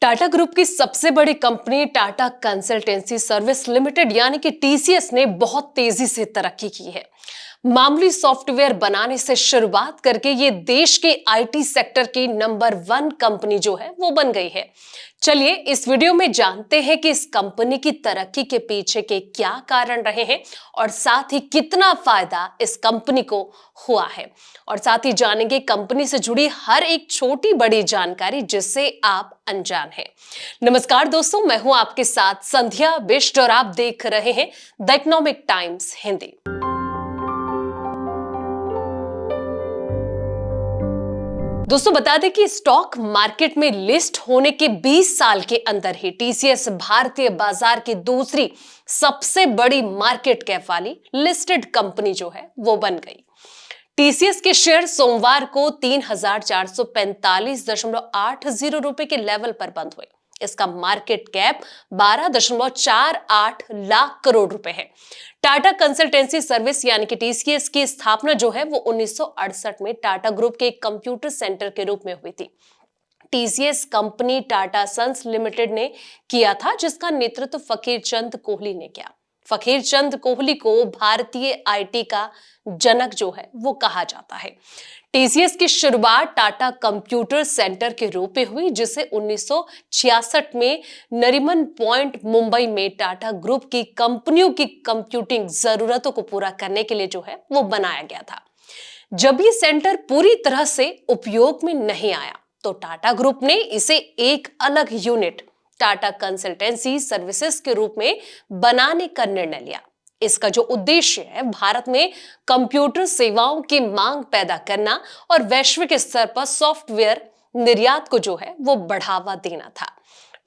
Tata group की सबसे बड़ी company Tata consultancy service limited यानी कि टीसीएस ने बहुत तेजी से तरक्की की है। मामूली सॉफ्टवेयर बनाने से शुरुआत करके ये देश के आईटी सेक्टर की नंबर 1 कंपनी जो है वो बन गई है। चलिए इस वीडियो में जानते हैं कि इस कंपनी की तरक्की के पीछे के क्या कारण रहे हैं और साथ ही कितना फायदा इस कंपनी को हुआ है। और साथ ही जानेंगे कंपनी से जुड़ी हर एक छोटी बड़ी जानकारी जिससे आप अनजान हैं। नमस्कार दोस्तों, मैं हूं आपके साथ संध्या बिष्ट और आप देख रहे हैं द इकोनॉमिक टाइम्स हिंदी। दोस्तों बता दें कि स्टॉक मार्केट में लिस्ट होने के 20 साल के अंदर ही टीसीएस भारतीय बाजार की दूसरी सबसे बड़ी मार्केट कैप वाली लिस्टेड कंपनी जो है वो बन गई। टीसीएस के शेयर सोमवार को 3,445.80 रुपए के लेवल पर बंद हुए। इसका मार्केट कैप 12.48 लाख करोड़ रुपए है। टाटा कंसल्टेंसी सर्विस यानी कि टीसीएस की स्थापना जो है वो 1968 में टाटा ग्रुप के एक कंप्यूटर सेंटर के रूप में हुई थी। TCS company Tata sons limited ने किया था, जिसका नेतृत्व फकीर चंद कोहली ने किया। फकीर चंद कोहली को भारतीय आईटी का जनक जो है वो कहा जाता है। टीसीएस की शुरुआत टाटा कंप्यूटर सेंटर के रूप में हुई, जिसे 1966 में नरीमन पॉइंट मुंबई में टाटा ग्रुप की कंपनियों की कंप्यूटिंग जरूरतों को पूरा करने के लिए जो है वो बनाया गया था। जब ये सेंटर पूरी तरह से उपयोग में नहीं आया तो टाटा ग्रुप ने इसे एक अलग यूनिट टाटा कंसल्टेंसी सर्विसेज के रूप में बनाने का निर्णय लिया। इसका जो उद्देश्य है भारत में कंप्यूटर सेवाओं की मांग पैदा करना और वैश्विक स्तर पर सॉफ्टवेयर निर्यात को जो है वो बढ़ावा देना था।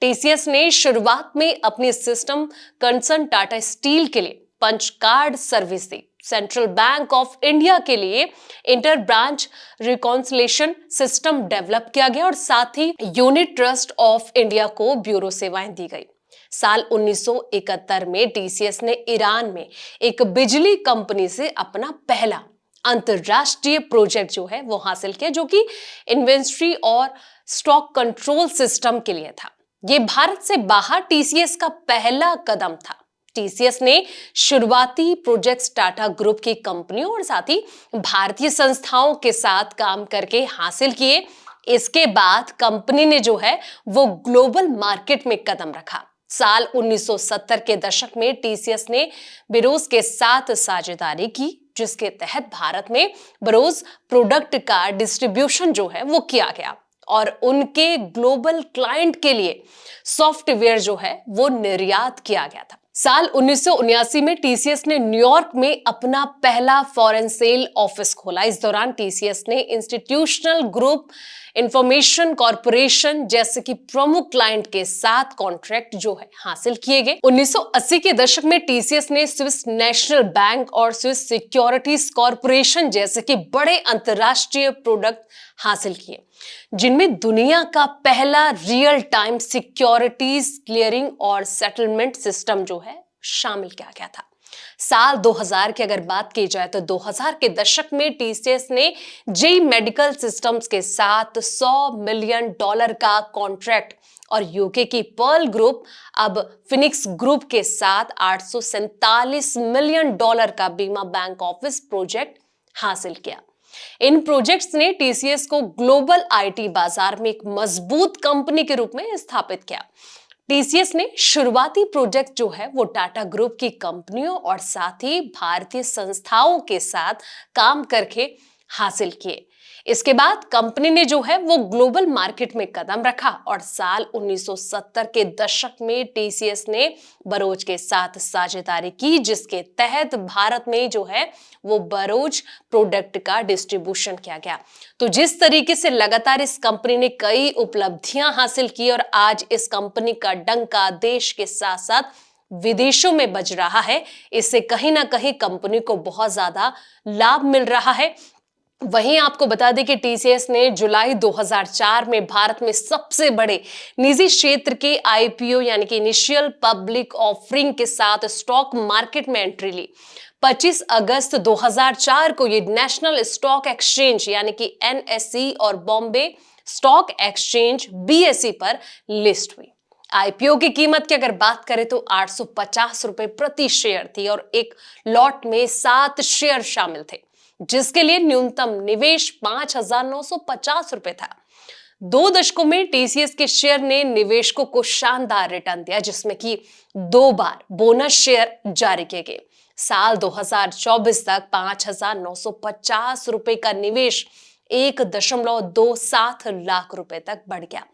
टीसीएस ने शुरुआत में अपनी सिस्टम कंसर्न टाटा स्टील के लिए पंच कार्ड सर्विस दी। सेंट्रल बैंक ऑफ इंडिया के लिए inter branch reconciliation system develop किया गया और साथ ही यूनिट ट्रस्ट ऑफ इंडिया को ब्यूरो सेवाएं दी गई। साल 1971 में टीसीएस ने ईरान में एक बिजली कंपनी से अपना पहला अंतरराष्ट्रीय प्रोजेक्ट जो है वो हासिल किया, जो कि इन्वेंट्री और स्टॉक कंट्रोल सिस्टम के लिए था। यह भारत से बाहर टीसीएस का पहला कदम था। टीसीएस ने शुरुआती प्रोजेक्ट्स टाटा ग्रुप की कंपनियों और साथ ही भारतीय संस्थाओं के साथ काम करके हासिल किए। इसके बाद कंपनी ने जो है वो ग्लोबल मार्केट में कदम रखा। साल 1970 के दशक में टीसीएस ने बरोज के साथ साझेदारी की, जिसके तहत भारत में बरोज प्रोडक्ट का डिस्ट्रीब्यूशन जो है वो किया गया और उनके ग्लोबल क्लाइंट के लिए सॉफ्टवेयर जो है वो निर्यात किया गया था। साल 1979 में टीसीएस ने न्यूयॉर्क में अपना पहला फॉरेन सेल ऑफिस खोला। इस दौरान टीसीएस ने इंस्टीट्यूशनल ग्रुप, इंफॉर्मेशन कॉर्पोरेशन जैसे कि प्रमुख क्लाइंट के साथ कॉन्ट्रैक्ट जो है हासिल किए गए। 1980 के दशक में टीसीएस ने स्विस नेशनल बैंक और स्विस सिक्योरिटीज कॉर्पोरेशन जैसे कि बड़े अंतरराष्ट्रीय प्रोडक्ट हासिल किए, जिनमें दुनिया का पहला रियल टाइम सिक्योरिटीज क्लियरिंग और सेटलमेंट सिस्टम जो है शामिल किया गया था। साल 2000 की अगर बात की जाए तो 2000 के दशक में टीसीएस ने जे मेडिकल सिस्टम्स के साथ $100 मिलियन का कॉन्ट्रैक्ट और यूके की पर्ल ग्रुप अब फिनिक्स ग्रुप के साथ $847 मिलियन का बीमा बैंक ऑफिस प्रोजेक्ट हासिल किया। इन प्रोजेक्ट्स ने टीसीएस को ग्लोबल आईटी बाजार में एक मजबूत कंपनी के रूप में स्थापित किया। टीसीएस ने शुरुआती प्रोजेक्ट जो है वो टाटा ग्रुप की कंपनियों और साथ ही भारतीय संस्थाओं के साथ काम करके हासिल किए। इसके बाद कंपनी ने जो है वो ग्लोबल मार्केट में कदम रखा और साल 1970 के दशक में टीसीएस ने बरोज के साथ साझेदारी की, जिसके तहत भारत में जो है वो बरोज प्रोडक्ट का डिस्ट्रीब्यूशन किया गया। तो जिस तरीके से लगातार इस कंपनी ने कई उपलब्धियां हासिल की और आज इस कंपनी का डंका देश के साथ साथ विदेशों में बज रहा है, इससे कहीं ना कहीं कंपनी को बहुत ज्यादा लाभ मिल रहा है। वहीं आपको बता दें कि टीसीएस ने जुलाई 2004 में भारत में सबसे बड़े निजी क्षेत्र के आईपीओ यानी कि इनिशियल पब्लिक ऑफरिंग के साथ स्टॉक मार्केट में एंट्री ली। 25 अगस्त 2004 को ये नेशनल स्टॉक एक्सचेंज यानी कि एनएसई और बॉम्बे स्टॉक एक्सचेंज BSE पर लिस्ट हुई। आईपीओ की कीमत की अगर बात करें तो 850 रुपए प्रति शेयर थी और एक लॉट में 7 शेयर शामिल थे, जिसके लिए न्यूनतम निवेश 5,950 रुपए था। 2 दशकों में टीसीएस के शेयर ने निवेशकों को शानदार रिटर्न दिया, जिसमें कि 2 बार बोनस शेयर जारी किए गए। साल 2024 तक 5,950 रुपए का निवेश 1.27 लाख रुपए तक बढ़ गया।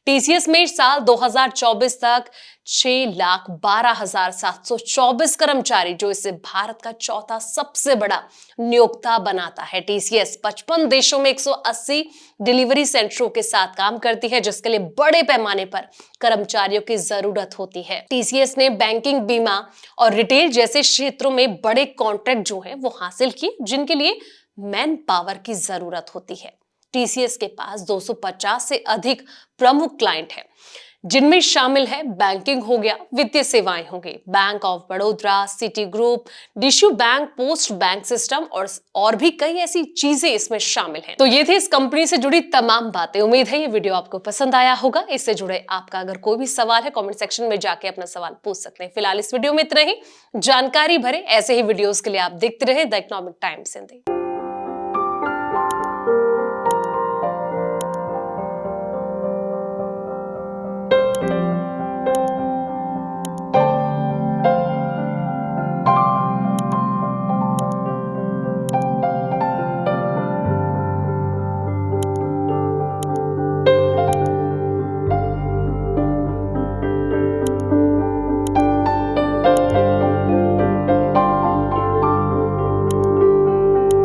टीसीएस में साल 2024 तक 6,12,724 कर्मचारी, जो इसे भारत का चौथा सबसे बड़ा नियोक्ता बनाता है। टीसीएस 55 देशों में 180 डिलीवरी सेंटरों के साथ काम करती है, जिसके लिए बड़े पैमाने पर कर्मचारियों की जरूरत होती है। टीसीएस ने बैंकिंग, बीमा और रिटेल जैसे क्षेत्रों में बड़े कॉन्ट्रैक्ट जो हैं वो हासिल किए, जिनके लिए मैन पावर की जरूरत होती है। टीसीएस के पास 250 से अधिक प्रमुख क्लाइंट हैं, जिनमें शामिल है बैंकिंग हो गया, वित्तीय सेवाएं हो गई, bank of Baroda, Citigroup, Deutsche bank, post bank system और भी कई ऐसी चीजें इसमें शामिल हैं। तो ये थी इस कंपनी से जुड़ी तमाम बातें। उम्मीद है ये वीडियो आपको पसंद आया होगा। इससे जुड़े आपका अगर कोई भी सवाल है, कमेंट सेक्शन में जाके अपना सवाल पूछ सकते हैं। फिलहाल इस वीडियो में इतना ही। जानकारी भरे ऐसे ही वीडियोस के लिए आप देखते रहे द इकोनॉमिक टाइम्स हिंदी।